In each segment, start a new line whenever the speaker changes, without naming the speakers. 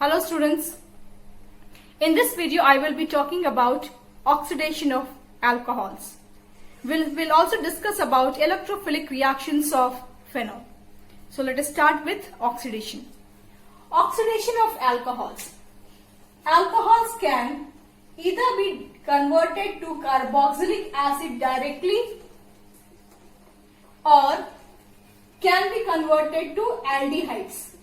Hello students. In this video I will be talking about oxidation of alcohols. We'll also discuss about electrophilic reactions of phenol. So let us start with oxidation. Oxidation of alcohols. Alcohols can either be converted to carboxylic acid directly or can be converted to aldehydes.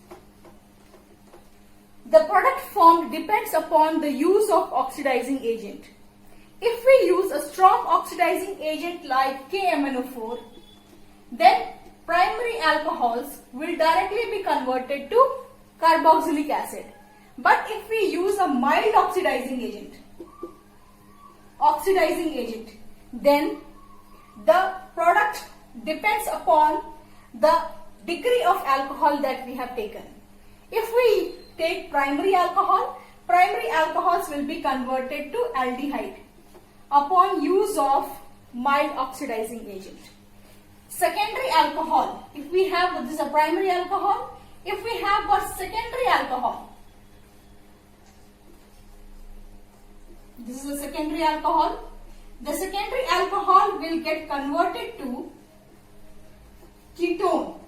The product formed depends upon the use of oxidizing agent. If we use a strong oxidizing agent like KMnO4, then primary alcohols will directly be converted to carboxylic acid. But if we use a mild oxidizing agent, then the product depends upon the degree of alcohol that we have taken. If we take primary alcohols will be converted to aldehyde upon use of mild oxidizing agent. Secondary alcohol, if we have, this is a primary alcohol, if we have got secondary alcohol, this is a secondary alcohol, the secondary alcohol will get converted to ketone.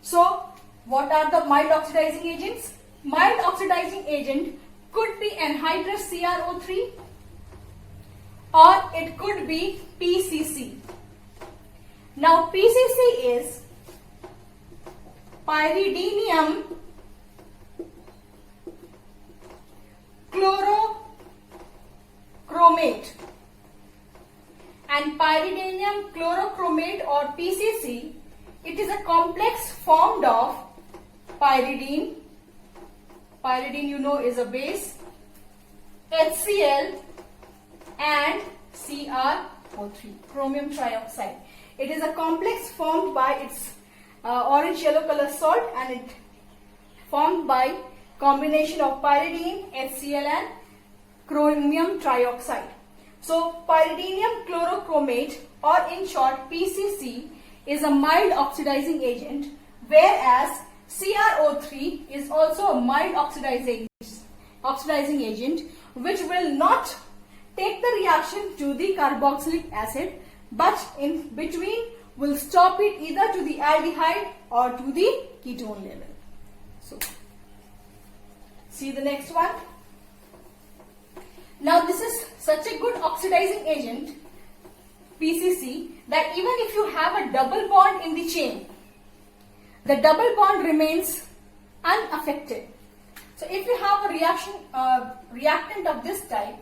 So, what are the mild oxidizing agents? Mild oxidizing agent could be anhydrous CrO3 or it could be PCC. Now, PCC is pyridinium chlorochromate, and pyridinium chlorochromate or PCC, it is a complex formed of pyridine you know is a base, HCl and CrO3, chromium trioxide. It is a complex formed by its orange yellow color salt, and it formed by combination of pyridine, HCl and chromium trioxide. So pyridinium chlorochromate, or in short PCC, is a mild oxidizing agent, whereas CrO3 is also a mild oxidizing agent which will not take the reaction to the carboxylic acid, but in between will stop it either to the aldehyde or to the ketone level. So, see the next one. Now this is such a good oxidizing agent, PCC, that even if you have a double bond in the chain, the double bond remains unaffected. So if you have a reactant of this type,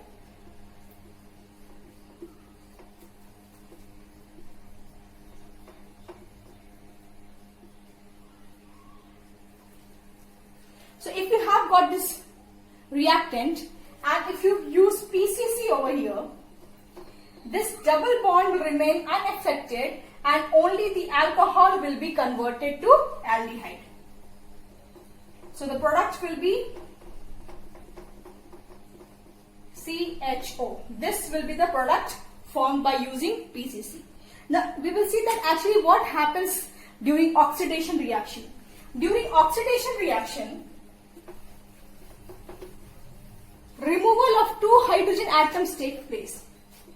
so if you have got this reactant and if you use PCC over here, this double bond will remain unaffected and only the alcohol will be converted to aldehyde. So the product will be CHO. This will be the product formed by using PCC. Now we will see that actually what happens during oxidation reaction. During oxidation reaction, removal of two hydrogen atoms take place.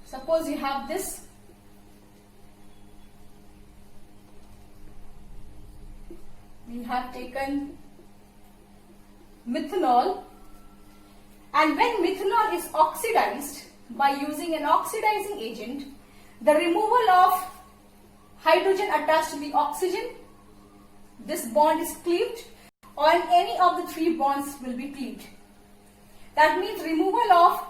Suppose you have this. We have taken methanol, and when methanol is oxidized by using an oxidizing agent, the removal of hydrogen attached to the oxygen, this bond is cleaved, or any of the three bonds will be cleaved. That means removal of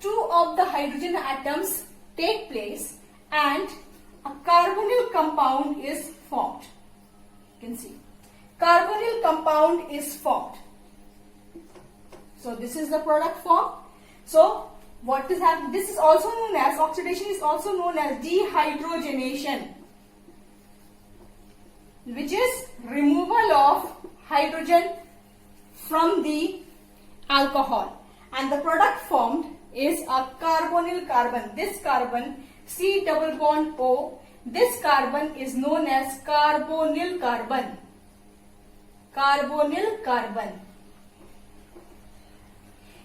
two of the hydrogen atoms take place and a carbonyl compound is formed. You can see carbonyl compound is formed. So this is the product form. So what is happening? This is also known as, oxidation is also known as dehydrogenation, which is removal of hydrogen from the alcohol, and the product formed is a carbonyl carbon. This carbon, C double bond O, this carbon is known as carbonyl carbon. carbonyl carbon.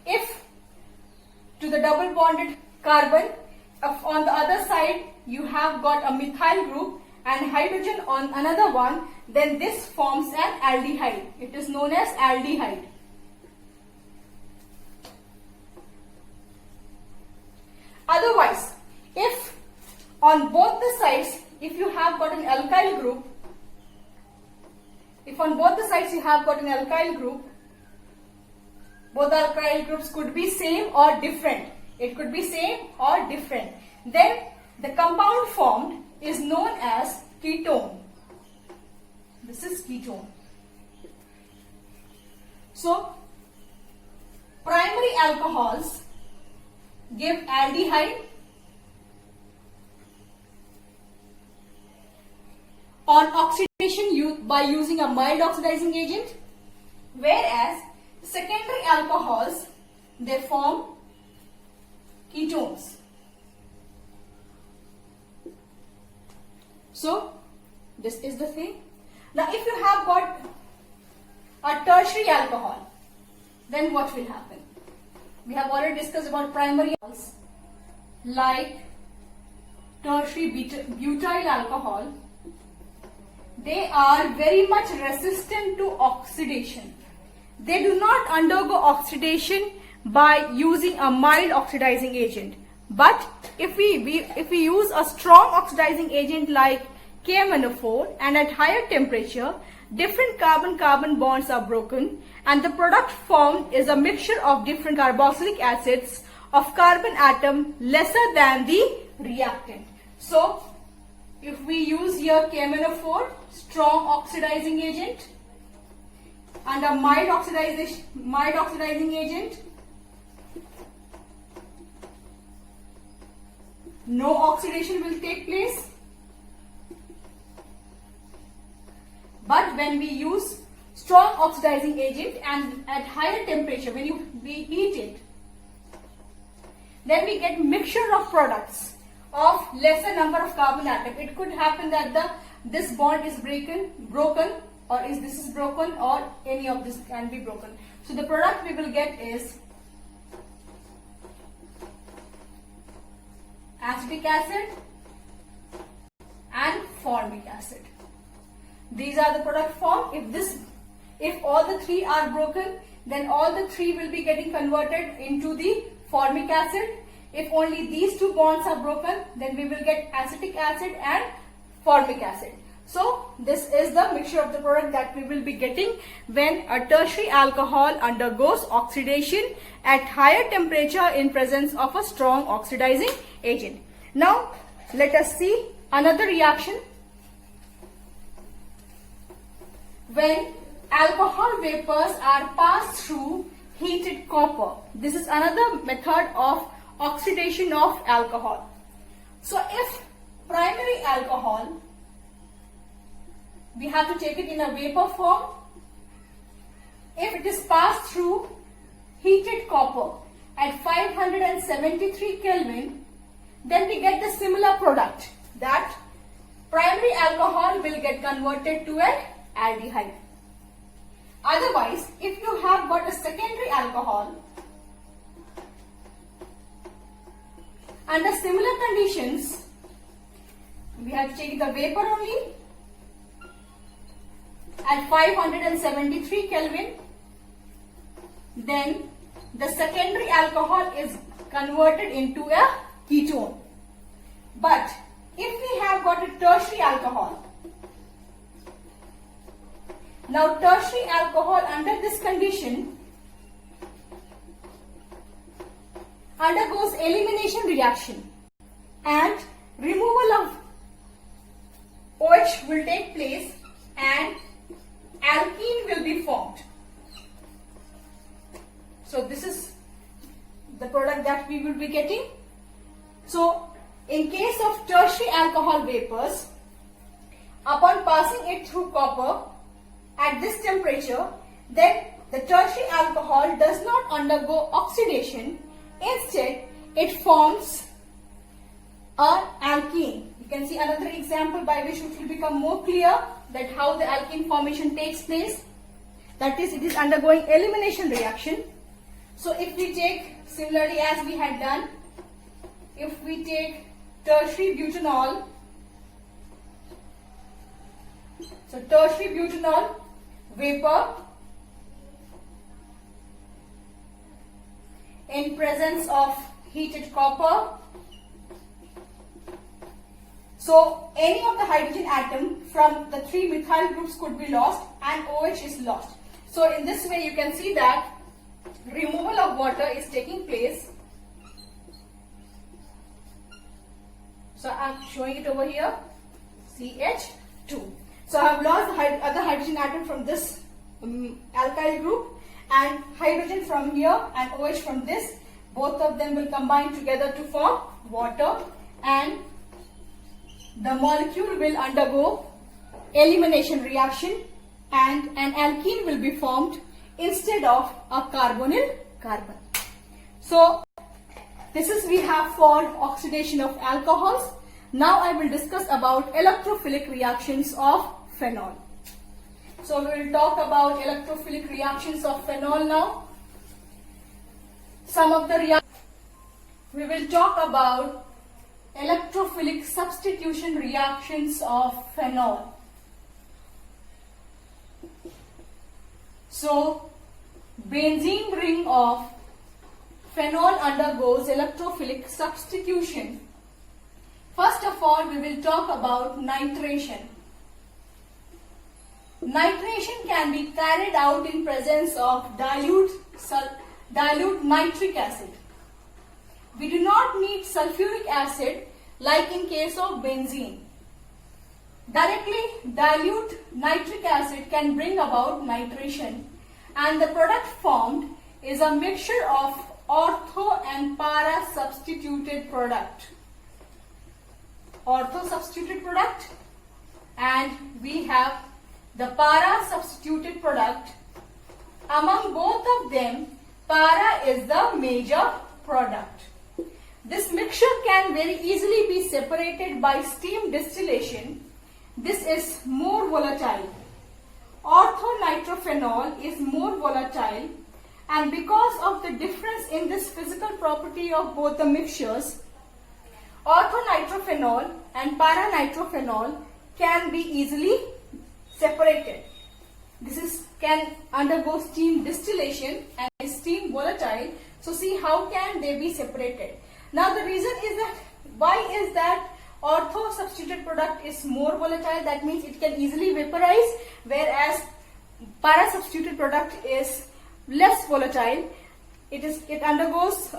If to the double bonded carbon, on the other side you have got a methyl group and hydrogen on another one, then this forms an aldehyde. It is known as aldehyde. Otherwise, if on both the sides, if you have got an alkyl group, if on both the sides you have got an alkyl group, both alkyl groups could be same or different. It could be same or different. Then the compound formed is known as ketone. This is ketone. So, primary alcohols give aldehyde. On oxidation by using a mild oxidizing agent, whereas secondary alcohols, they form ketones. So, this is the thing. Now, if you have got a tertiary alcohol, then what will happen? We have already discussed about primary alcohols like tertiary butyl alcohol. They are very much resistant to oxidation. They do not undergo oxidation by using a mild oxidizing agent. But if we use a strong oxidizing agent like KMnO4 and at higher temperature, different carbon-carbon bonds are broken and the product formed is a mixture of different carboxylic acids of carbon atom lesser than the reactant. So, if we use here KMnO4, strong oxidizing agent, and a mild oxidizing agent, no oxidation will take place. But when we use strong oxidizing agent and at higher temperature, when we heat it, then we get mixture of products of lesser number of carbon atom. It could happen that this bond is broken, or this is broken, or any of this can be broken. So the product we will get is acetic acid and formic acid. These are the product formed. If all the three are broken, then all the three will be getting converted into the formic acid. If only these two bonds are broken, then we will get acetic acid and formic acid. So this is the mixture of the product that we will be getting when a tertiary alcohol undergoes oxidation at higher temperature in presence of a strong oxidizing agent. Now let us see another reaction. When alcohol vapors are passed through heated copper. This is another method of oxidation of alcohol. So if primary alcohol, we have to take it in a vapor form. If it is passed through heated copper at 573 Kelvin, then we get the similar product, that primary alcohol will get converted to an aldehyde. Otherwise, if you have got a secondary alcohol under similar conditions, we have to take the vapor only at 573 Kelvin, then the secondary alcohol is converted into a ketone. But if we have got a tertiary alcohol, now tertiary alcohol under this condition undergoes elimination reaction and removal of OH will take place and alkene will be formed. So this is the product that we will be getting. So in case of tertiary alcohol vapors, upon passing it through copper at this temperature, then the tertiary alcohol does not undergo oxidation. Instead, it forms an alkene. You can see another example by which it will become more clear that how the alkene formation takes place. That is, it is undergoing elimination reaction. So if we take, similarly as we had done, if we take tertiary butanol, so tertiary butanol vapor in presence of heated copper. So any of the hydrogen atom from the three methyl groups could be lost and OH is lost. So in this way you can see that removal of water is taking place. So I am showing it over here, CH2. So I have lost the other hydrogen atom from this alkyl group and hydrogen from here and OH from this. Both of them will combine together to form water, and the molecule will undergo elimination reaction and an alkene will be formed instead of a carbonyl carbon. So this is we have for oxidation of alcohols. Now I will discuss about electrophilic reactions of phenol. So we will talk about electrophilic reactions of phenol now. Some of the reactions we will talk about electrophilic substitution reactions of phenol. So benzene ring of phenol undergoes electrophilic substitution. First of all, we will talk about nitration. Nitration can be carried out in presence of dilute nitric acid. We do not need sulfuric acid like in case of benzene. Directly dilute nitric acid can bring about nitration, and the product formed is a mixture of ortho and para substituted product. Ortho substituted product, and we have the para substituted product. Among both of them, para is the major product. This mixture can very easily be separated by steam distillation. This is more volatile. Orthonitrophenol is more volatile, and because of the difference in this physical property of both the mixtures, orthonitrophenol and paranitrophenol can be easily separated. This can undergo steam distillation and is steam volatile. So see how can they be separated. Now the reason is that, why is that ortho substituted product is more volatile? That means it can easily vaporize, whereas para substituted product is less volatile. It undergoes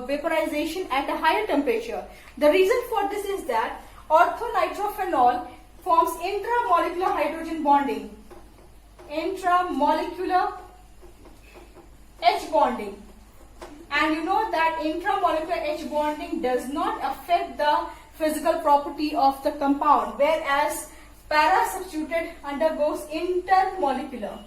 vaporization at a higher temperature. The reason for this is that orthonitrophenol forms intramolecular hydrogen bonding. Intramolecular H bonding. And you know that intramolecular H bonding does not affect the physical property of the compound, whereas para substituted undergoes intermolecular.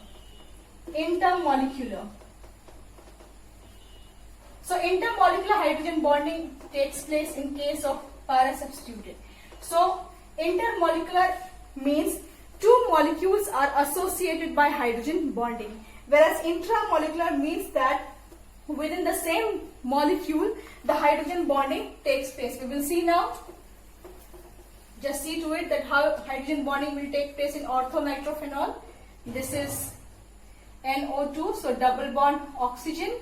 So intermolecular hydrogen bonding takes place in case of para substituted. So intermolecular means two molecules are associated by hydrogen bonding, whereas intramolecular means that within the same molecule the hydrogen bonding takes place. We will see now. Just see to it that how hydrogen bonding will take place in orthonitrophenol. This is NO2, so double bond oxygen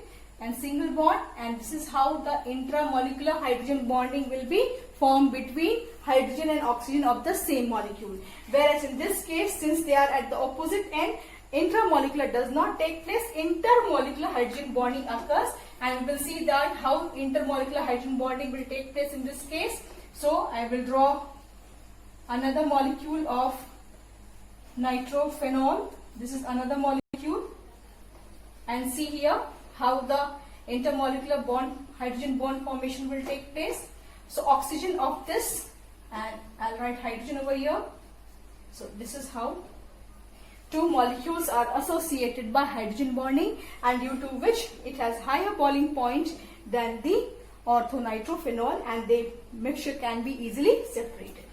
and single bond, and this is how the intramolecular hydrogen bonding will be formed between hydrogen and oxygen of the same molecule. Whereas in this case, since they are at the opposite end, intramolecular does not take place, intermolecular hydrogen bonding occurs, and we will see that how intermolecular hydrogen bonding will take place in this case. So I will draw another molecule of nitrophenol. This is another molecule, and see here how the intermolecular bond hydrogen bond formation will take place. So oxygen of this, and I'll write hydrogen over here. So this is how two molecules are associated by hydrogen bonding, and due to which it has higher boiling point than the orthonitrophenol, and the mixture can be easily separated.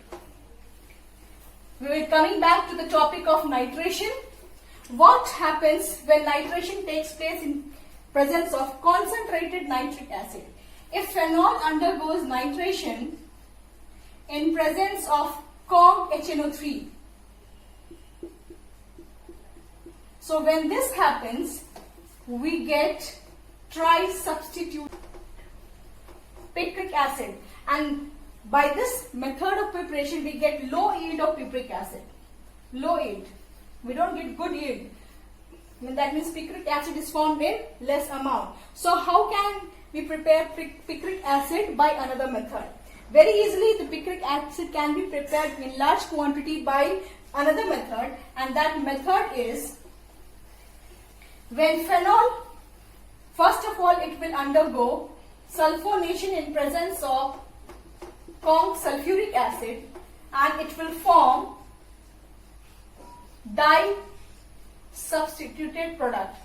We will coming back to the topic of nitration. What happens when nitration takes place in presence of concentrated nitric acid? If phenol undergoes nitration in presence of CONG-HNO3, so when this happens, we get tri-substitute picric acid, and by this method of preparation we get low yield of picric acid. Low yield. We don't get good yield. That means picric acid is formed in less amount. So how can we prepare picric acid by another method? Very easily the picric acid can be prepared in large quantity by another method, and that method is when phenol, first of all it will undergo sulfonation in presence of Kong sulfuric acid, and it will form di-substituted product.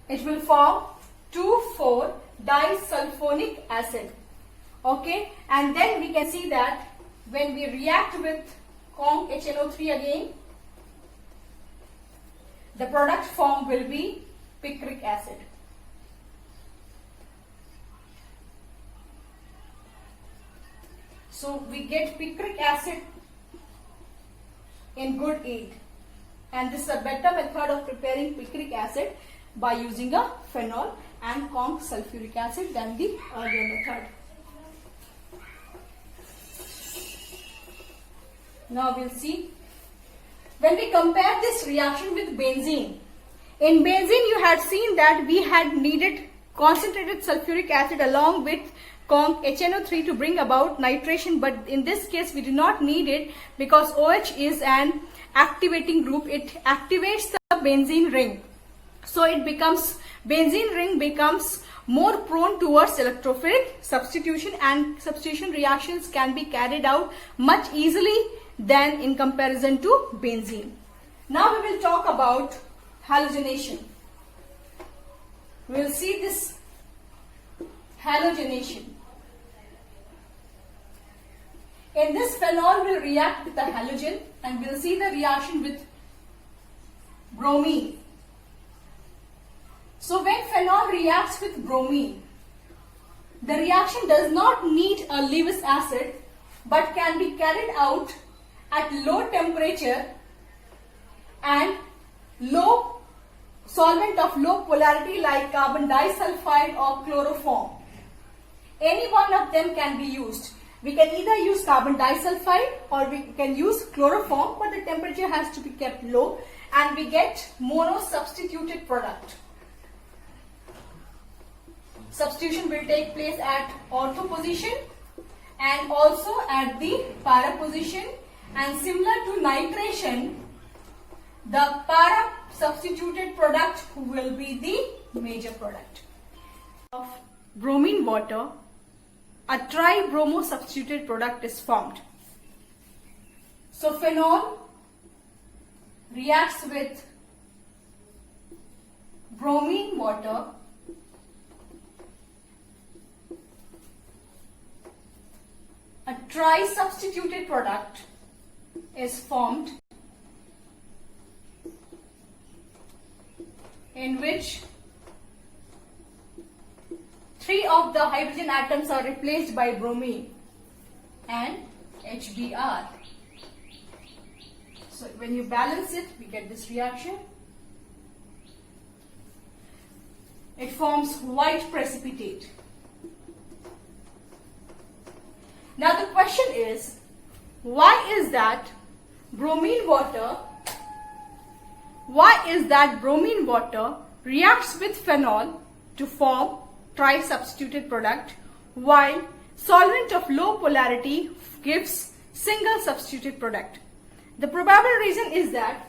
It will form 2,4-disulfonic acid. Okay, and then we can see that when we react with CONG-HNO3 again, the product formed will be picric acid. So we get picric acid in good yield, and this is a better method of preparing picric acid by using a phenol and Kong sulfuric acid than the earlier method. Now we'll see when we compare this reaction with benzene. In benzene you had seen that we had needed concentrated sulfuric acid along with CONG-HNO3 to bring about nitration, but in this case we do not need it because OH is an activating group. It activates the benzene ring, so it becomes, benzene ring becomes more prone towards electrophilic substitution, and substitution reactions can be carried out much easily than in comparison to benzene. Now we will talk about halogenation. We will see this halogenation. In this, phenol will react with the halogen, and we will see the reaction with bromine. So when phenol reacts with bromine, the reaction does not need a Lewis acid but can be carried out at low temperature and low solvent of low polarity like carbon disulfide or chloroform. Any one of them can be used. We can either use carbon disulfide or we can use chloroform, but the temperature has to be kept low, and we get mono-substituted product. Substitution will take place at ortho position and also at the para position, and similar to nitration, the para substituted product will be the major product. Of bromine water, a tri-bromo substituted product is formed. So phenol reacts with bromine water a tri-substituted product is formed in which 3 of the hydrogen atoms are replaced by bromine and HBr. So when you balance it, we get this reaction. It forms white precipitate. Now the question is, why is that bromine water reacts with phenol to form tri-substituted product while solvent of low polarity gives single substituted product? The probable reason is that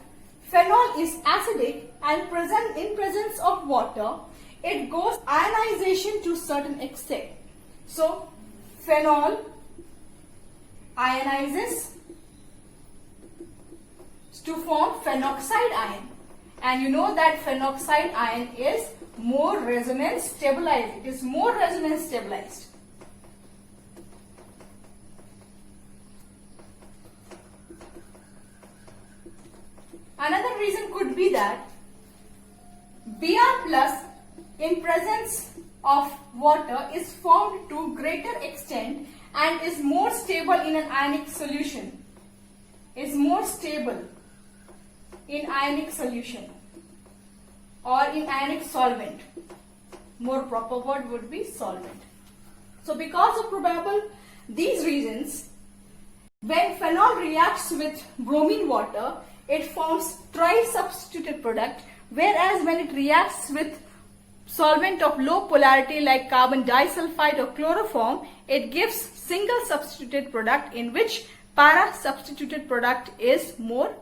phenol is acidic and present in presence of water, it goes ionization to certain extent. So phenol ionizes to form phenoxide ion, and you know that phenoxide ion is more resonance stabilized. It is more resonance stabilized. Another reason could be that Br plus in presence of water is formed to greater extent and is more stable in an ionic solution. Is more stable in ionic solution or in ionic solvent. More proper word would be solvent. So because of probable these reasons, when phenol reacts with bromine water, it forms tri-substituted product, whereas when it reacts with solvent of low polarity like carbon disulfide or chloroform, it gives single substituted product in which para substituted product is more